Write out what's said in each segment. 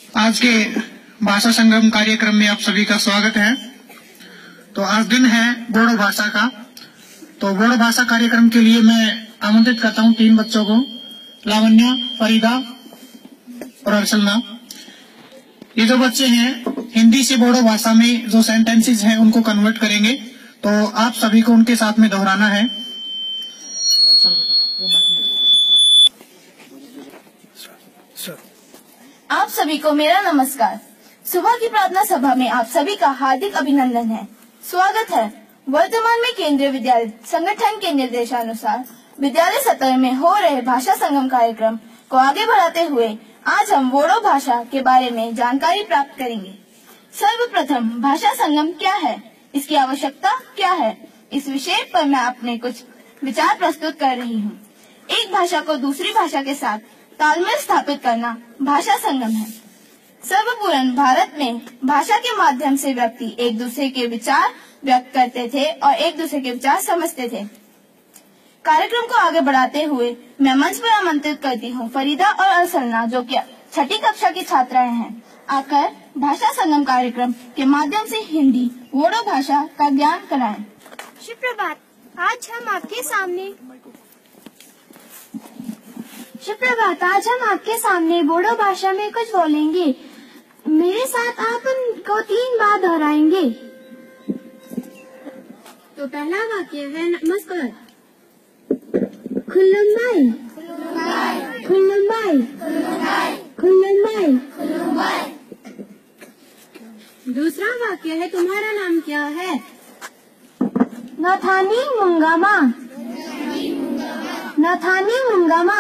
आज के भाषा संगम कार्यक्रम में आप सभी का स्वागत है। तो आज दिन है बोडो भाषा का। तो बोडो भाषा कार्यक्रम के लिए मैं आमंत्रित करता हूँ 3 बच्चों को, लावण्या, फरीदा और अर्सलना। ये जो बच्चे हैं हिंदी से बोडो भाषा में जो सेंटेंसेस हैं उनको कन्वर्ट करेंगे। तो आप सभी को उनके साथ में दोहराना है। आप सभी को मेरा नमस्कार। सुबह की प्रार्थना सभा में आप सभी का हार्दिक अभिनंदन है, स्वागत है। वर्तमान में केंद्रीय विद्यालय संगठन के निर्देशानुसार विद्यालय सत्र में हो रहे भाषा संगम कार्यक्रम को आगे बढ़ाते हुए आज हम बोडो भाषा के बारे में जानकारी प्राप्त करेंगे। सर्वप्रथम भाषा संगम क्या है, इसकी आवश्यकता क्या है, इस विषय पर मैं अपने कुछ विचार प्रस्तुत कर रही हूँ। एक भाषा को दूसरी भाषा के साथ तालमेल स्थापित करना भाषा संगम है। सर्वपूर्ण भारत में भाषा के माध्यम से व्यक्ति एक दूसरे के विचार व्यक्त करते थे और एक दूसरे के विचार समझते थे। कार्यक्रम को आगे बढ़ाते हुए मैं मंच पर आमंत्रित करती हूँ फरीदा और अर्सलना, जो कि 6ठी कक्षा की छात्राएं हैं, आकर भाषा संगम कार्यक्रम के माध्यम से हिंदी बोडो भाषा का ज्ञान कराएं। सुप्रभात। आज हम आपके सामने बोडो भाषा में कुछ बोलेंगे। मेरे साथ आप उनको 3 बार दोहराएंगे। तो पहला वाक्य है नमस्कार। खुल्लुम्बाई, खुल्लुम्बाई, खुल्लुम्बाई। दूसरा वाक्य है तुम्हारा नाम क्या है? नथानी मुंगामा, नथानी मुंगामा,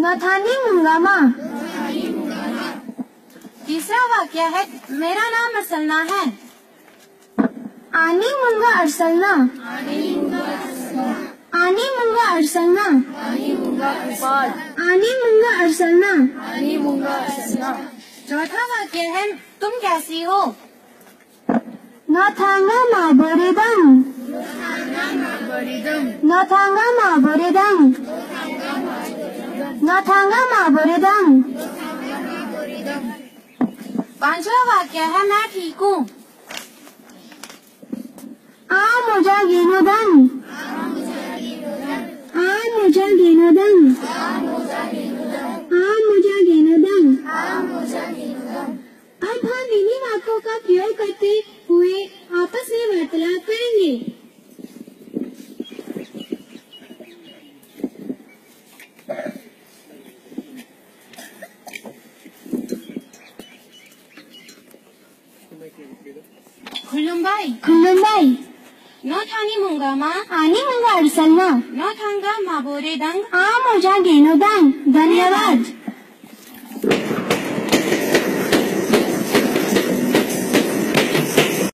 नथानी मुंगामा। तीसरा वाक्य है मेरा नाम अर्सलना है। आनी मुंगा अर्सलना, आनी मुंगा अर्सलना, आनी मुंगा अर्सलना। चौथा वाक्य है तुम कैसी हो? नथांगा माबोरेदंग, नथांगा माबोरेदंग, नथांगा माबोरेदंग। पांचवा वाक्य है मैं ठीक हूँ। आ मुझा गिनोदंग, आ मुझा गिनोदंग, आ मुझा गिनोदंग। अब हम इन्हीं वाक्यों का प्रयोग करते हुए आपस में वार्तालाप करेंगे। खुल्लुम्बाई, खुल्लुम्बाई। नथानी मुंगामा, आनी मुंगा अर्सलना, नथांगा माबोरेदंग, आ मुझा गिनोदंग। धन्यवाद।